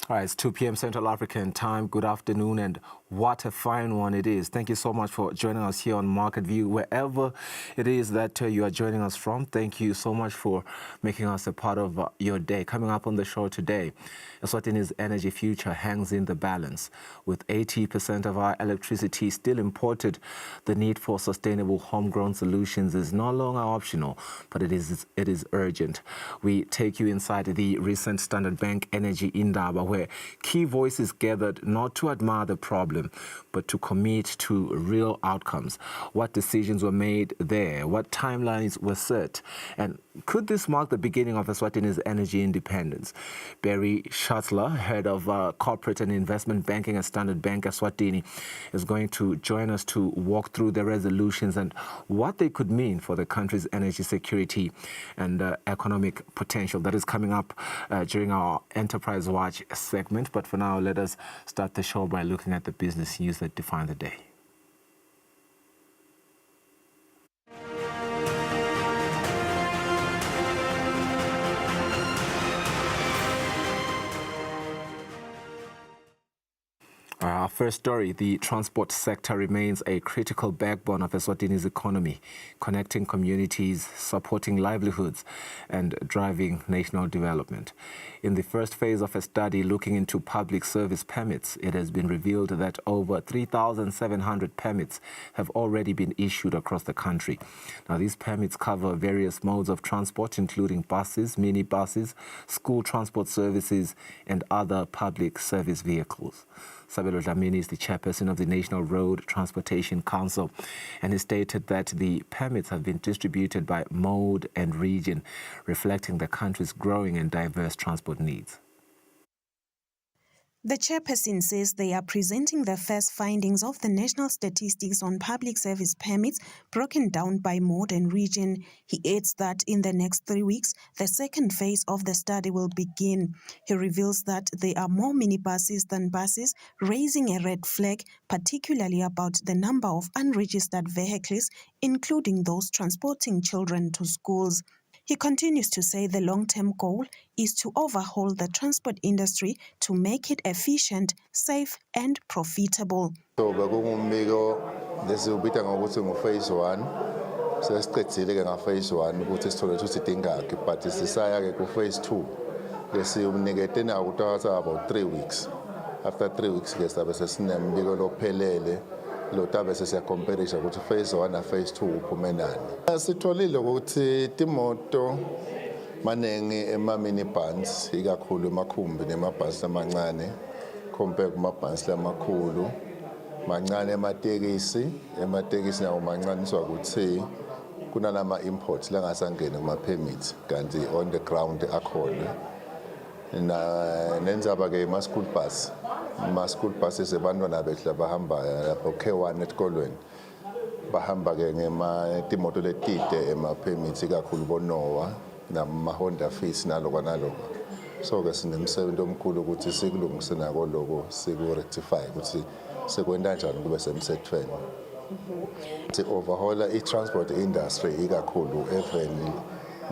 All right, it's 2 p.m. Central African time. Good afternoon, and what a fine one it is. Thank you so much for joining us here on Market View. Wherever it is that you are joining us from, thank you so much for making us a part of your day. Coming up on the show today, Eswatini's energy future hangs in the balance. With 80% of our electricity still imported, the need for sustainable homegrown solutions is no longer optional, but it is urgent. We take you inside the recent Standard Bank Energy Indaba, where key voices gathered not to admire the problem, but to commit to real outcomes. What decisions were made there? What timelines were set? And could this mark the beginning of Eswatini's energy independence? Barry Shuttler, head of corporate and investment banking at Standard Bank Eswatini, is going to join us to walk through the resolutions and what they could mean for the country's energy security and economic potential. That is coming up during our Enterprise Watch segment. But for now, let us start the show by looking at the business news that define the day. Our first story, the transport sector remains a critical backbone of Eswatini's economy, connecting communities, supporting livelihoods, and driving national development. In the first phase of a study looking into public service permits, it has been revealed that over 3,700 permits have already been issued across the country. Now, these permits cover various modes of transport, including buses, minibuses, school transport services, and other public service vehicles. Sabelo Dlamini is the chairperson of the National Road Transportation Council, and he stated that the permits have been distributed by mode and region, reflecting the country's growing and diverse transport needs. The chairperson says they are presenting the first findings of the national statistics on public service permits broken down by mode and region. He adds that in the next 3 weeks, the second phase of the study will begin. He reveals that there are more minibuses than buses, raising a red flag, particularly about the number of unregistered vehicles, including those transporting children to schools. He continues to say the long-term goal is to overhaul the transport industry to make it efficient, safe, and profitable. So, bekungumbiko lesibita ngokuthi ngo-phase 1 sesiqedile-ke nga-phase 1 ukuthi sithole ukuthi sidingakhi, but sisaya-ke ku-phase 2 lesiyumnikete nawo ukuthi about 3 weeks. After 3 weeks-ke sabe sesinembiko lophelele lotabe sesiyakomperisha ukuthi phase 1 na phase 2 uphume nani. Sitholile ukuthi timoto manengi ema-minibus ikakhulu emakhumbi nemabhasi amancane compare kumabhasi lamakhulu mancane ematekisi nawo mancaniswa ukuthi kunalama imports langasangene kuma-permits kanti on the ground akhona. Nenzaba-ke ama-school bus. Ma-school buses abantwana bethu bahamba lapho K1 esikolweni bahamba-ke ngematimoto letide ema-permits ikakhulu bonowa nama-Honda Fizz nalokwa nalokwa. So-ke sinemsebenzi omkhulu ukuthi sikulungise nako lokho siku-rectify ukuthi sekwenda kanjani kube semthethweni. Si-overhaula i-transport industry ikakhulu even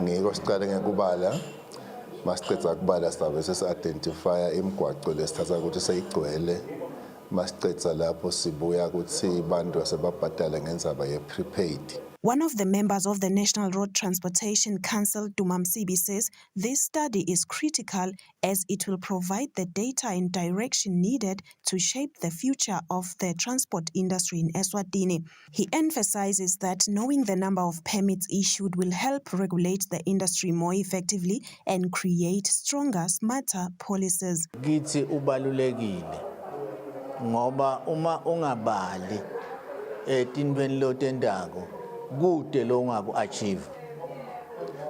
ngiko siqale ngekubala. Masiceda kubala sabe sesi-identifya imigwaqo lesithatha ukuthi seyigcwele. Masiceda lapho sibuya ukuthi bantu asebabhadala ngenzaba ye-prepaid. One of the members of the National Road Transportation Council, Dumamsibi, says this study is critical as it will provide the data and direction needed to shape the future of the transport industry in Eswatini. He emphasizes that knowing the number of permits issued will help regulate the industry more effectively and create stronger, smarter policies. Githi ubalulekile ngoba uma ungabali etintweni lotendako kude lo ngaku-achieve.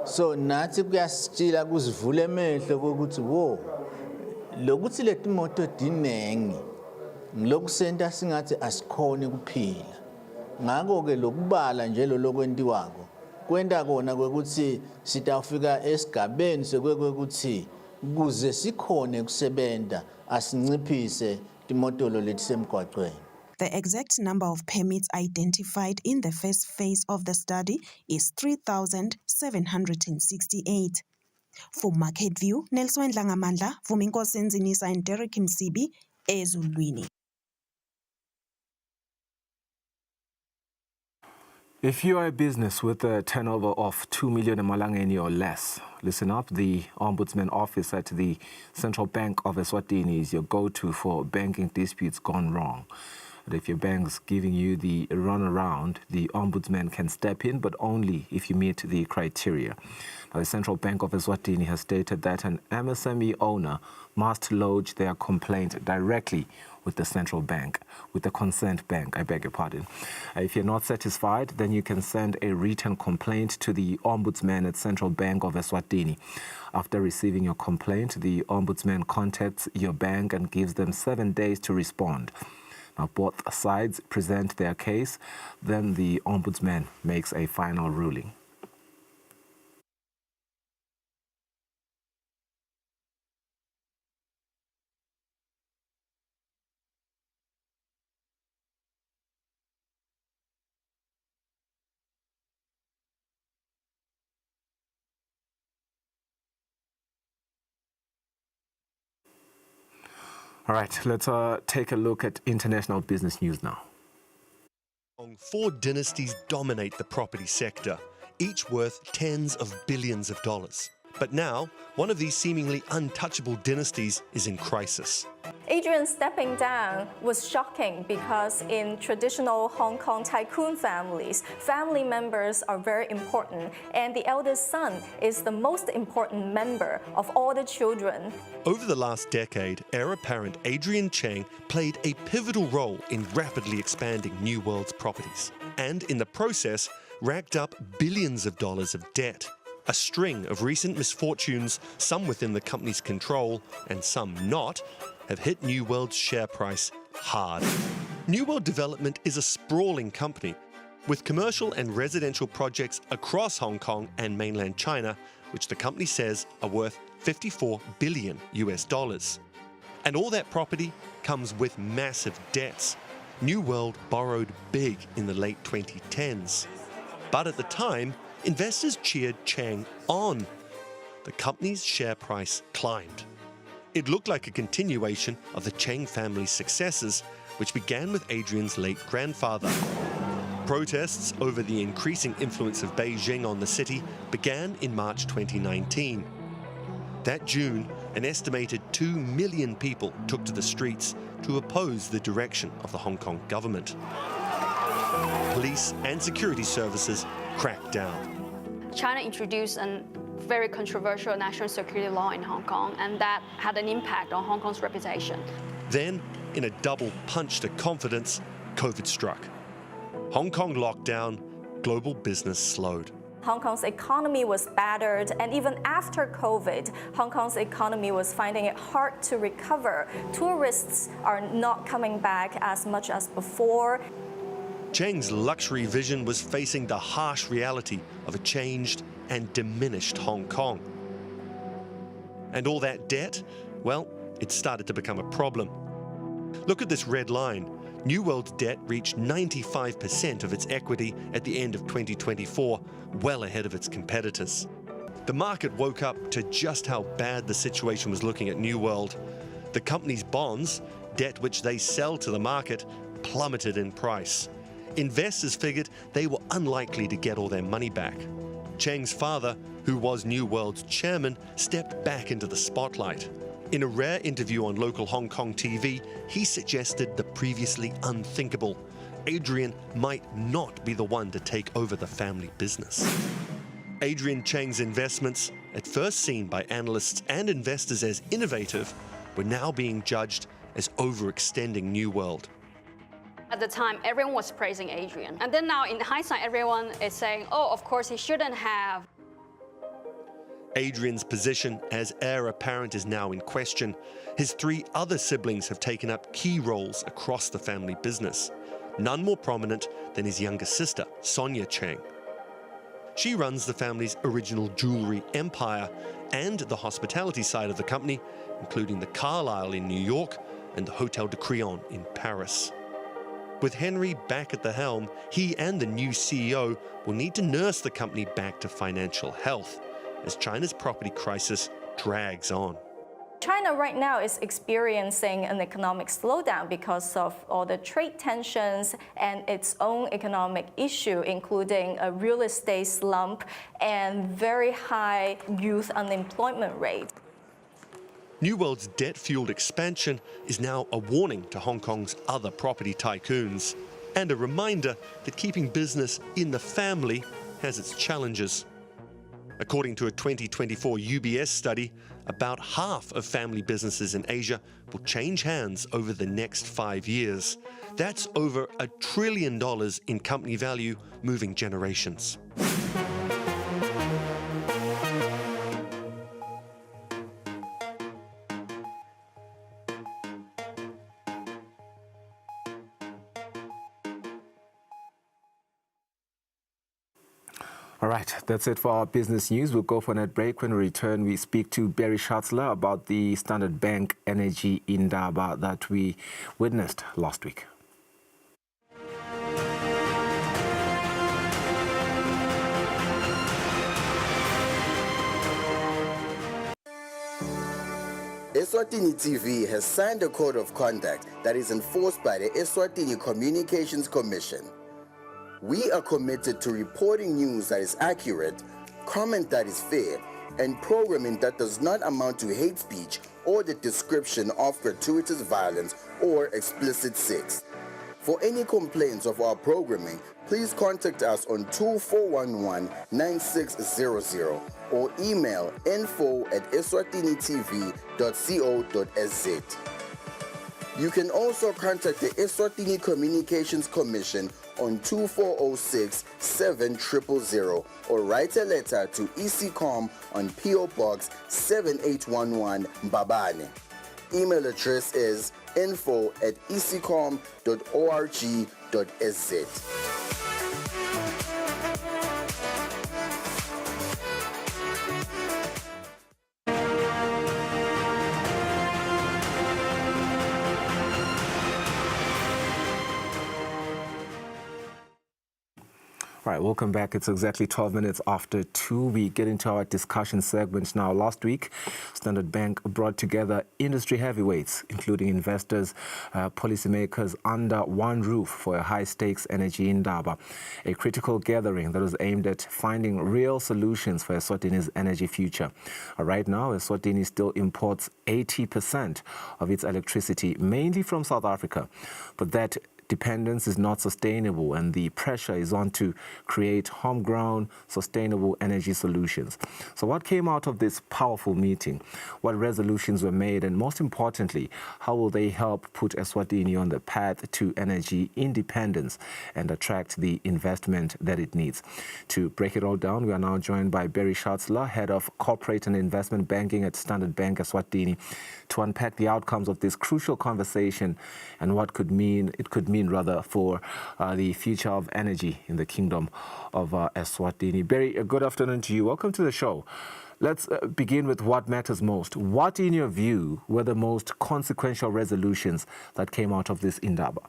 So nathi kuyasitshila kuzivule emehlo kokuthi wo lokuthi leti moto dinengi ngilokusenta singathi asikhoni kuphila. Ngakho-ke lokubala nje lokwentiwako kwenta kona kwekuthi sitawufika esigabeni sekwekuthi kuze sikhone kusebenta asinciphise timotolo leti semgwaqweni. The exact number of permits identified in the first phase of the study is 3,768. For Market View, Nelson Dlangamandla, Vuminkosi Nzinisa and Derek Msibi, Eswatini. If you are a business with a turnover of 2 million emalangeni or less, listen up. The Ombudsman Office at the Central Bank of Eswatini is your go-to for banking disputes gone wrong. And if your bank's giving you the runaround, the Ombudsman can step in, but only if you meet the criteria. Now, the Central Bank of Eswatini has stated that an MSME owner must lodge their complaint directly with the central bank, with the concerned bank, I beg your pardon. If you're not satisfied, then you can send a written complaint to the Ombudsman at Central Bank of Eswatini. After receiving your complaint, the Ombudsman contacts your bank and gives them 7 days to respond. Now, both sides present their case, then the Ombudsman makes a final ruling. All right, let's take a look at international business news now. 4 dynasties dominate the property sector, each worth tens of billions of dollars. But now, one of these seemingly untouchable dynasties is in crisis. Adrian stepping down was shocking because in traditional Hong Kong tycoon families, family members are very important, and the eldest son is the most important member of all the children. Over the last decade, heir apparent Adrian Cheng played a pivotal role in rapidly expanding New World's properties, and in the process, racked up billions of dollars of debt. A string of recent misfortunes, some within the company's control and some not, have hit New World's share price hard. New World Development is a sprawling company with commercial and residential projects across Hong Kong and mainland China, which the company says are worth $54 billion US. And all that property comes with massive debts. New World borrowed big in the late 2010s. But at the time, investors cheered Cheng on. The company's share price climbed. It looked like a continuation of the Cheng family's successes, which began with Adrian's late grandfather. Protests over the increasing influence of Beijing on the city began in March 2019. That June, an estimated 2 million people took to the streets to oppose the direction of the Hong Kong government. Police and security services cracked down. China introduced a very controversial national security law in Hong Kong, and that had an impact on Hong Kong's reputation. Then, in a double punch to confidence, COVID struck. Hong Kong locked down, global business slowed. Hong Kong's economy was battered, and even after COVID, Hong Kong's economy was finding it hard to recover. Tourists are not coming back as much as before. Cheng's luxury vision was facing the harsh reality of a changed and diminished Hong Kong. And all that debt, well, it started to become a problem. Look at this red line. New World's debt reached 95% of its equity at the end of 2024, well ahead of its competitors. The market woke up to just how bad the situation was looking at New World. The company's bonds, debt which they sell to the market, plummeted in price. Investors figured they were unlikely to get all their money back. Cheng's father, who was New World's chairman, stepped back into the spotlight. In a rare interview on local Hong Kong TV, he suggested the previously unthinkable. Adrian might not be the one to take over the family business. Adrian Cheng's investments, at first seen by analysts and investors as innovative, were now being judged as overextending New World. At the time, everyone was praising Adrian. And then now, in hindsight, everyone is saying, oh, of course, he shouldn't have. Adrian's position as heir apparent is now in question. His 3 other siblings have taken up key roles across the family business, none more prominent than his younger sister, Sonia Cheng. She runs the family's original jewelry empire and the hospitality side of the company, including the Carlyle in New York and the Hotel de Crillon in Paris. With Henry back at the helm, he and the new CEO will need to nurse the company back to financial health. as China's property crisis drags on. China right now is experiencing an economic slowdown because of all the trade tensions and its own economic issue, including a real estate slump and very high youth unemployment rate. New World's debt-fueled expansion is now a warning to Hong Kong's other property tycoons, and a reminder that keeping business in the family has its challenges. According to a 2024 UBS study, about half of family businesses in Asia will change hands over the next 5 years. That's over $1 trillion in company value moving generations. All right, that's it for our business news. We'll go for a net break. When we return, we speak to Barry Schatzler about the Standard Bank energy indaba that we witnessed last week. Eswatini TV has signed a code of conduct that is enforced by the Eswatini Communications Commission. We are committed to reporting news that is accurate, comment that is fair, and programming that does not amount to hate speech or the description of gratuitous violence or explicit sex. For any complaints of our programming, please contact us on 2411-9600 or email info@eswatinitv.co.za. You can also contact the Eswatini Communications Commission on 2406-7000 or write a letter to ECCOM on PO Box 7811 Mbabane. Email address is info@ecom.org.sz. All right, welcome back. It's exactly 12 minutes after 2. We get into our discussion segment now. Last week, Standard Bank brought together industry heavyweights, including investors, policymakers, under one roof for a high-stakes energy indaba, a critical gathering that was aimed at finding real solutions for Eswatini's energy future. Right now, Eswatini still imports 80% of its electricity, mainly from South Africa, but that dependence is not sustainable, and the pressure is on to create homegrown, sustainable energy solutions. So what came out of this powerful meeting? What resolutions were made? And most importantly, how will they help put Eswatini on the path to energy independence and attract the investment that it needs? To break it all down, we are now joined by Barry Schatzler, Head of Corporate and Investment Banking at Standard Bank Eswatini, to unpack the outcomes of this crucial conversation and what it could mean for the future of energy in the kingdom of Eswatini. Barry, good afternoon to you. Welcome to the show. Let's begin with what matters most. What, in your view, were the most consequential resolutions that came out of this indaba?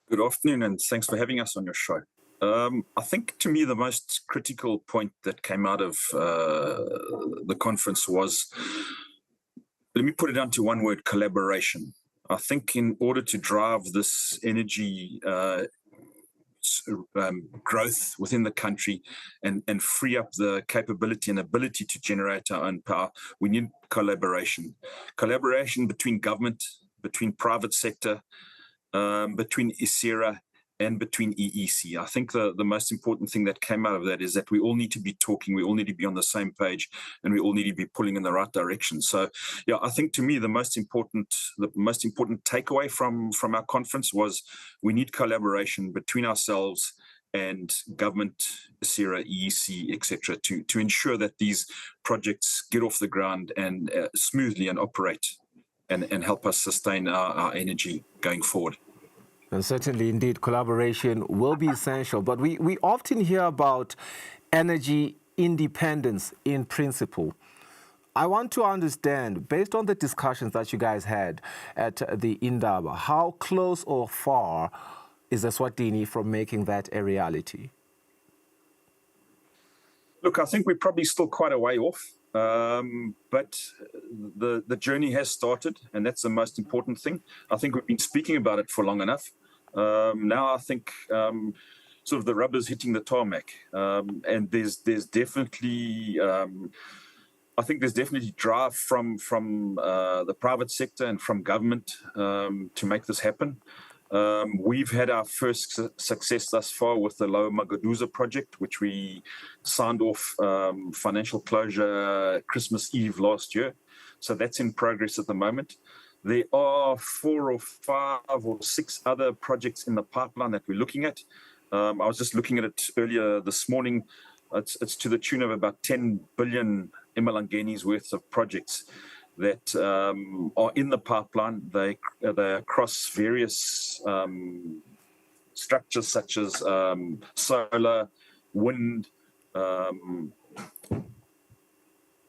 Good afternoon, and thanks for having us on your show. I think, to me, the most critical point that came out of the conference was, let me put it down to one word: collaboration. I think in order to drive this energy growth within the country and free up the capability and ability to generate our own power, we need collaboration. Collaboration between government, between private sector, between ISERA and between EEC. I think the most important thing that came out of that is that we all need to be talking, we all need to be on the same page, and we all need to be pulling in the right direction. So, yeah, I think to me the most important takeaway from our conference was we need collaboration between ourselves and government, ISERA, EEC, etc., to ensure that these projects get off the ground and smoothly and operate and help us sustain our energy going forward. And certainly, indeed, collaboration will be essential. But we often hear about energy independence in principle. I want to understand, based on the discussions that you guys had at the indaba, how close or far is Eswatini from making that a reality? Look, I think we're probably still quite a way off, but the journey has started, and that's the most important thing. I think we've been speaking about it for long enough. Now I think sort of the rubber's hitting the tarmac, and there's definitely I think there's definitely drive from the private sector and from government to make this happen. We've had our first success thus far with the Lower Magaduza project, which we signed off financial closure Christmas Eve last year. So that's in progress at the moment. There are 4 or 5 or 6 other projects in the pipeline that we're looking at. I was just looking at it earlier this morning. It's to the tune of about 10 billion Imalangenis worth of projects that are in the pipeline. They're across various structures such as solar, wind,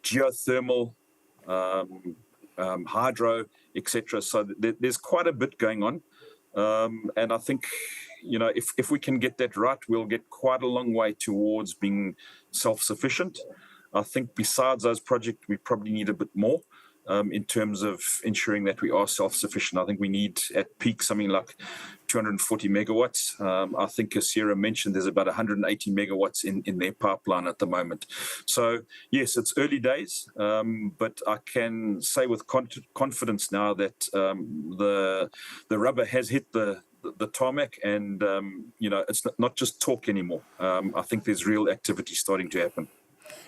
geothermal, hydro, etc. So there's quite a bit going on. And I think, if we can get that right, we'll get quite a long way towards being self-sufficient. I think besides those projects, we probably need a bit more in terms of ensuring that we are self-sufficient. I think we need at peak something like 240 megawatts. I think as Sarah mentioned, there's about 180 megawatts in their pipeline at the moment. So yes, it's early days, but I can say with confidence now that the rubber has hit the tarmac, and it's not just talk anymore. I think there's real activity starting to happen.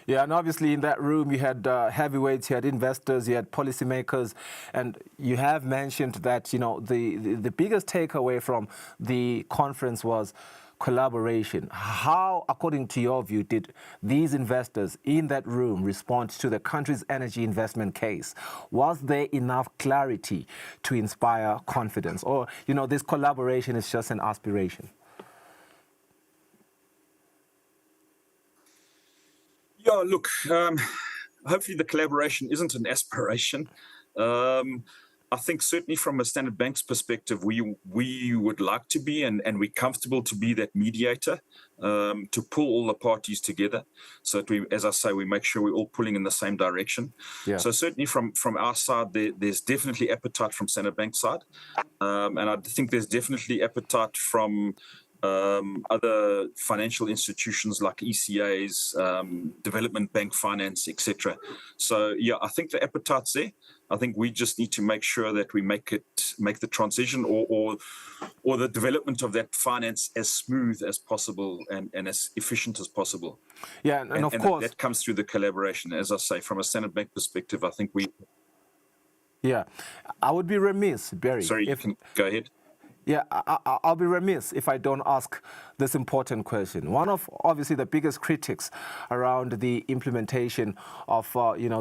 Yeah, and obviously in that room you had heavyweights, you had investors, you had policymakers, and you have mentioned that the biggest takeaway from the conference was collaboration. How, according to your view, did these investors in that room respond to the country's energy investment case? Was there enough clarity to inspire confidence, or this collaboration is just an aspiration? Yeah, look, hopefully the collaboration isn't an aspiration. I think certainly from a Standard Bank's perspective, we would like to be, and we're comfortable to be that mediator, to pull all the parties together. So that we, as I say, we make sure we're all pulling in the same direction. Yeah. So certainly from our side, there's definitely appetite from Standard Bank's side. And I think there's definitely appetite from other financial institutions like ECAs, development bank finance, etc. So yeah, I think the appetite's there. I think we just need to make sure that we make the transition or the development of that finance as smooth as possible and as efficient as possible. Yeah, and of course that comes through the collaboration. As I say, from a Standard Bank perspective, I think we. Yeah, I would be remiss, Barry. Sorry, you can go ahead. Yeah, I'll be remiss if I don't ask this important question. One of, obviously, the biggest critics around the implementation of,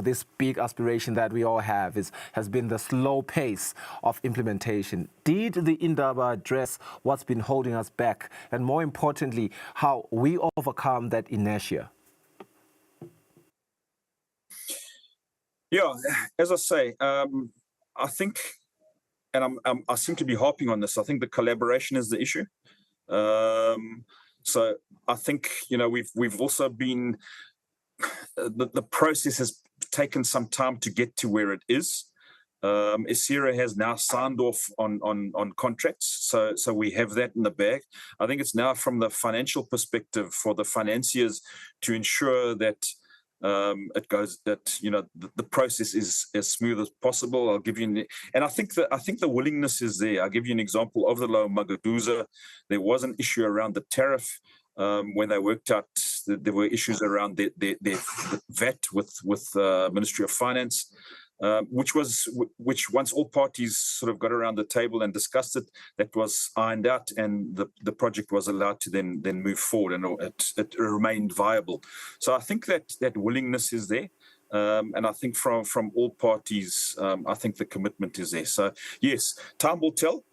this big aspiration that we all have has been the slow pace of implementation. Did the Indaba address what's been holding us back? And more importantly, how we overcome that inertia? Yeah, as I say, I think... And I seem to be harping on this. I think the collaboration is the issue. So I think we've also been the process has taken some time to get to where it is. Isira has now signed off on contracts, so we have that in the bag. I think it's now from the financial perspective for the financiers to ensure that. It goes that the process is as smooth as possible. I'll give you, and I think the willingness is there. I'll give you an example of the Lower Magaduza. There was an issue around the tariff when they worked out. There were issues around their VAT with Ministry of Finance. Which once all parties sort of got around the table and discussed it, that was ironed out, and the project was allowed to then move forward, and it remained viable. So I think that willingness is there, and I think from all parties, I think the commitment is there. So yes, time will tell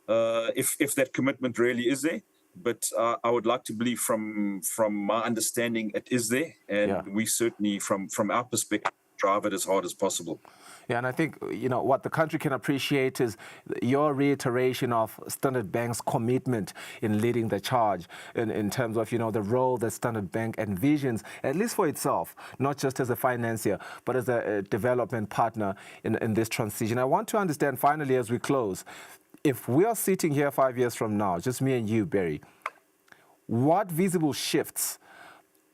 if that commitment really is there. But I would like to believe, from my understanding, it is there, and we certainly, from our perspective, drive it as hard as possible. Yeah, and I think, what the country can appreciate is your reiteration of Standard Bank's commitment in leading the charge in terms of, the role that Standard Bank envisions, at least for itself, not just as a financier, but as a development partner in this transition. I want to understand, finally, as we close, if we are sitting here 5 years from now, just me and you, Barry, what visible shifts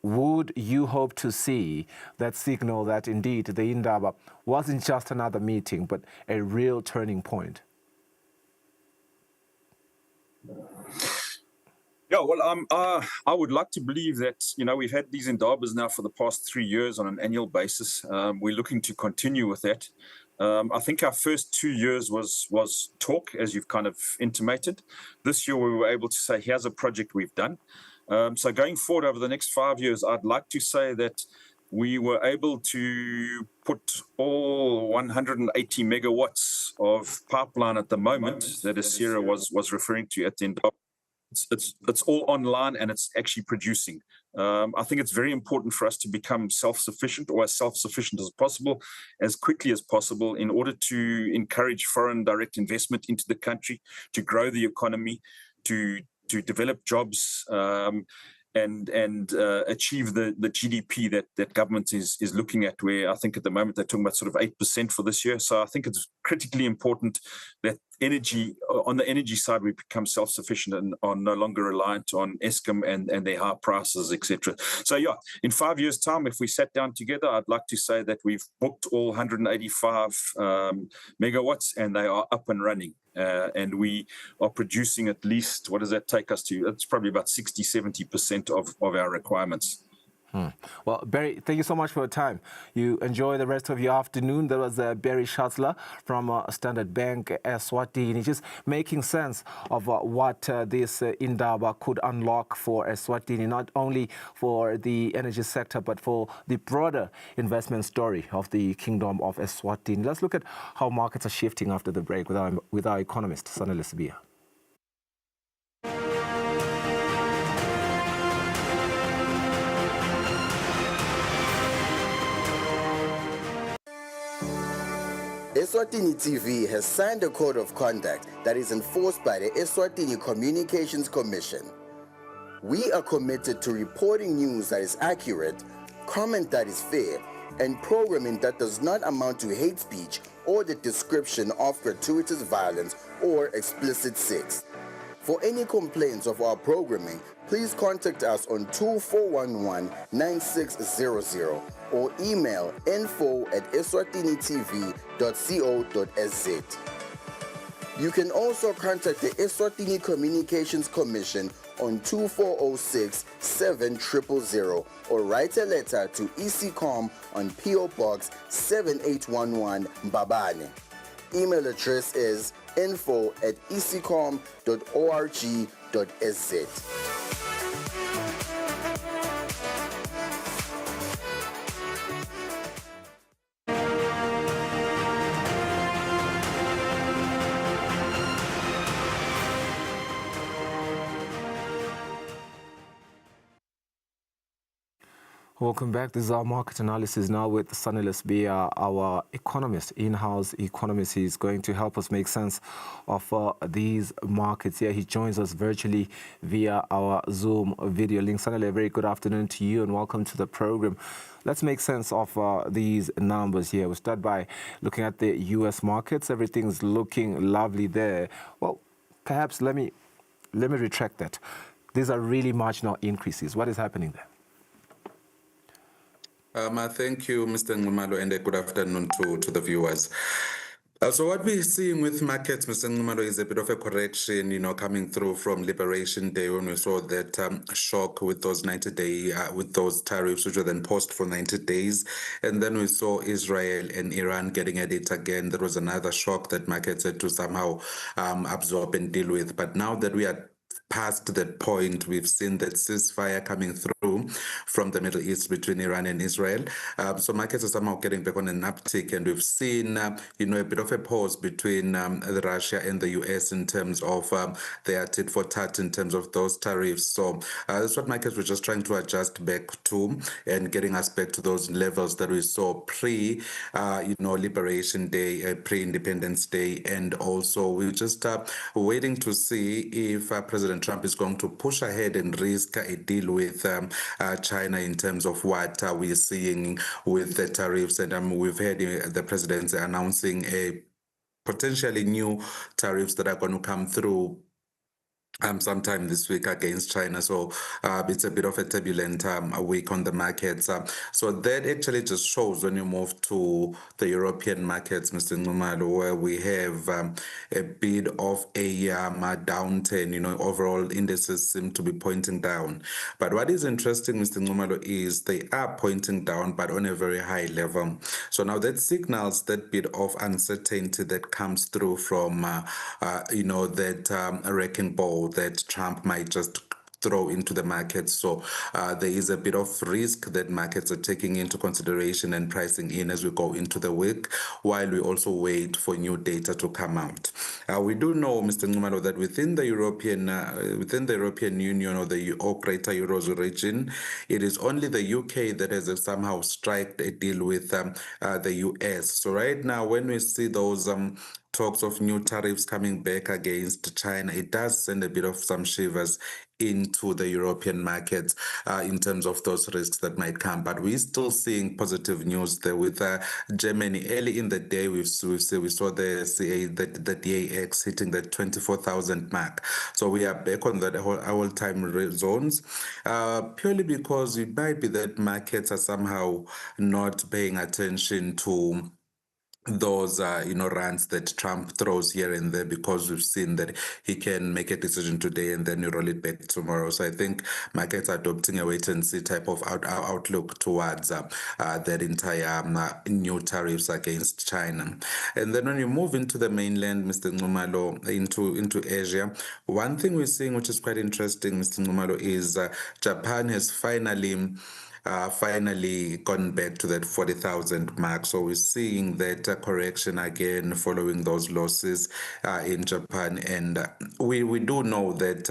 would you hope to see that signal that indeed the Indaba wasn't just another meeting, but a real turning point? Yeah, well, I would like to believe that, we've had these Indabas now for the past 3 years on an annual basis. We're looking to continue with that. I think our first 2 years was talk, as you've kind of intimated. This year we were able to say, here's a project we've done. So going forward over the next 5 years, I'd like to say that we were able to put all 180 megawatts of pipeline at the moment that Asira was referring to at the end. It's all online and it's actually producing. I think it's very important for us to become self-sufficient, or as self-sufficient as possible, as quickly as possible, in order to encourage foreign direct investment into the country, to grow the economy, to develop jobs, and achieve the GDP that government is looking at, where I think at the moment they're talking about sort of 8% for this year. So I think it's critically important that on the energy side, we become self-sufficient and are no longer reliant on Eskom and their high prices, etc. So yeah, in 5 years' time, if we sat down together, I'd like to say that we've booked all 185 megawatts and they are up and running. And we are producing at least, what does that take us to? It's probably about 60-70% of our requirements. Well, Barry, thank you so much for your time. You enjoy the rest of your afternoon. There was Barry Schatzler from Standard Bank, Eswatini, just making sense of what this Indaba could unlock for Eswatini, not only for the energy sector, but for the broader investment story of the Kingdom of Eswatini. Let's look at how markets are shifting after the break with our economist, Sanele Sibia. Eswatini TV has signed a code of conduct that is enforced by the Eswatini Communications Commission. We are committed to reporting news that is accurate, comment that is fair, and programming that does not amount to hate speech or the description of gratuitous violence or explicit sex. For any complaints of our programming, please contact us on 2411-9600 or email info@eswatinitv.co.za. You can also contact the Eswatini Communications Commission on 2406-7000 or write a letter to ECCOM on PO Box 7811 Mbabane. Email address is info@ecom.org.za. Welcome back. This is our market analysis now with Sanele Sibia, our economist, in-house economist. He's going to help us make sense of these markets here. He joins us virtually via our Zoom video link. Sanele, a very good afternoon to you and welcome to the program. Let's make sense of these numbers here. We'll start by looking at the U.S. markets. Everything's looking lovely there. Well, perhaps let me retract that. These are really marginal increases. What is happening there? Thank you, Mr. Ngumalo, and good afternoon to the viewers. So what we're seeing with markets, Mr. Ngumalo, is a bit of a correction, coming through from Liberation Day when we saw that shock with those 90-day, with those tariffs, which were then paused for 90 days. And then we saw Israel and Iran getting at it again. There was another shock that markets had to somehow absorb and deal with. But now that we are past that point, we've seen that ceasefire coming through. issue from the Middle East between Iran and Israel. So markets are somehow getting back on an uptick, and we've seen, a bit of a pause between Russia and the US in terms of their tit for tat in terms of those tariffs. So that's what markets were just trying to adjust back to and getting us back to those levels that we saw pre, Liberation Day, pre-Independence Day, and also we're just waiting to see if President Trump is going to push ahead and risk a deal with China in terms of what we're seeing with the tariffs. And we've heard the president announcing a potentially new tariffs that are going to come through sometime this week against China. So it's a bit of a turbulent week on the markets. So that actually just shows when you move to the European markets, Mr. Nxumalo, where we have a bit of a downturn. Overall indices seem to be pointing down. But what is interesting, Mr. Nxumalo, is they are pointing down, but on a very high level. So now that signals that bit of uncertainty that comes through from, that wrecking ball that Trump might just throw into the market. So there is a bit of risk that markets are taking into consideration and pricing in as we go into the week, while we also wait for new data to come out. We do know, Mr. Nxumalo, that within the European Union or Greater Eurozone region, it is only the UK that has somehow striked a deal with the US. So right now, when we see those talks of new tariffs coming back against China, it does send a bit of some shivers into the European markets in terms of those risks that might come. But we're still seeing positive news there with Germany. Early in the day, we saw the the DAX hitting the 24,000 mark. So we are back on that all-time zones, purely because it might be that markets are somehow not paying attention to those runs that Trump throws here and there, because we've seen that he can make a decision today and then you roll it back tomorrow. So I think markets are adopting a wait and see type of outlook towards that entire new tariffs against China. And then when you move into the mainland, Mr. Nxumalo, into Asia, one thing we're seeing which is quite interesting, Mr. Nxumalo, is Japan has finally gone back to that 40,000 mark. So we're seeing that correction again following those losses in Japan. And we do know that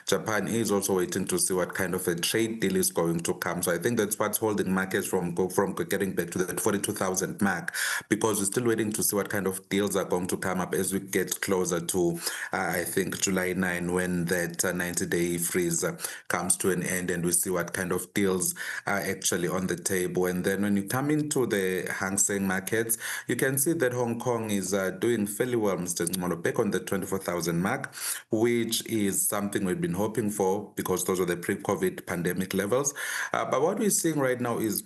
Japan is also waiting to see what kind of a trade deal is going to come. So I think that's what's holding markets from getting back to that 42,000 mark, because we're still waiting to see what kind of deals are going to come up as we get closer to, I think, July 9, when that 90-day freeze comes to an end, and we see what kind of deals are actually on the table. And then when you come into the Hang Seng markets, you can see that Hong Kong is doing fairly well, Mr. Nxumalo, back on the 24,000 mark, which is something we've been hoping for, because those are the pre-COVID pandemic levels. But what we're seeing right now is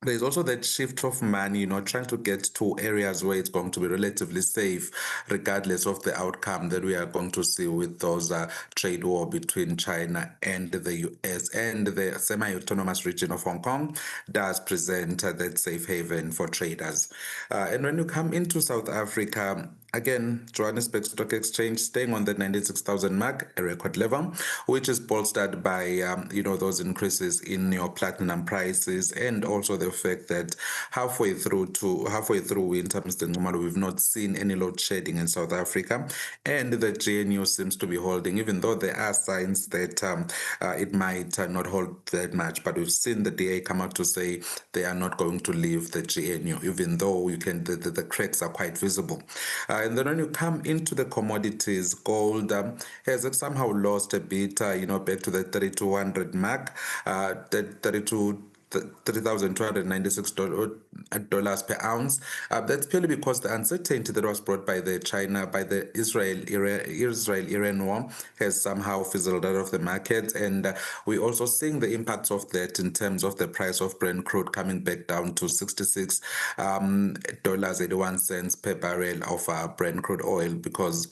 there's also that shift of money, trying to get to areas where it's going to be relatively safe, regardless of the outcome that we are going to see with those trade war between China and the US. And the semi-autonomous region of Hong Kong does present that safe haven for traders. And when you come into South Africa, again, Johannesburg Stock Exchange staying on the 96,000 mark, a record level, which is bolstered by, those increases in your platinum prices, and also the fact that halfway through winter, Mr. Nxumalo, we've not seen any load shedding in South Africa, and the GNU seems to be holding, even though there are signs that it might not hold that much. But we've seen the DA come out to say they are not going to leave the GNU, even though the cracks are quite visible. And then when you come into the commodities, gold has somehow lost a bit, back to the 3,200 mark, $30,296 per ounce. That's purely because the uncertainty that was brought by the Israel-Iran war has somehow fizzled out of the market. And we're also seeing the impacts of that in terms of the price of Brent crude coming back down to $66.81 per barrel of Brent crude oil, because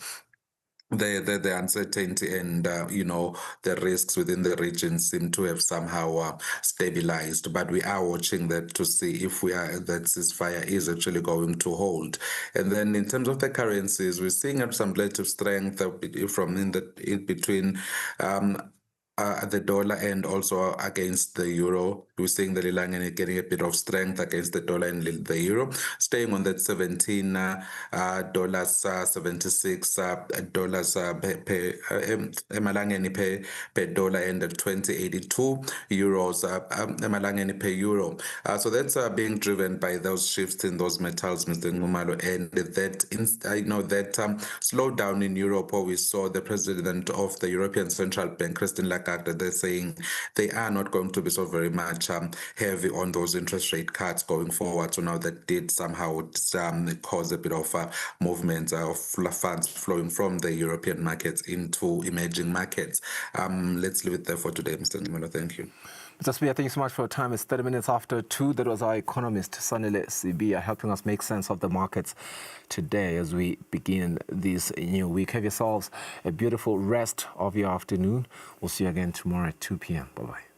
the uncertainty and the risks within the region seem to have somehow stabilized. But we are watching that to see if that ceasefire is actually going to hold. And then in terms of the currencies, we're seeing some relative strength from in between the dollar and also against the euro. We're seeing the lilangeni getting a bit of strength against the dollar and the euro, staying on that $17 76 dollars per emalangeni per dollar and at 2082 euros emalangeni per euro. So that's being driven by those shifts in those metals, Mr. Ngumalo, and that slowdown in Europe, where we saw the president of the European Central Bank, Christine Lagarde, they're saying they are not going to be so very much heavy on those interest rate cuts going forward. So now that did somehow cause a bit of movement of funds flowing from the European markets into emerging markets. Let's leave it there for today, Mr. Ngumalo. Thank you. Mr. Spear, thank you so much for your time. It's 30 minutes after 2. That was our economist, Sanile Sibia, helping us make sense of the markets today as we begin this new week. Have yourselves a beautiful rest of your afternoon. We'll see you again tomorrow at 2 p.m. Bye-bye.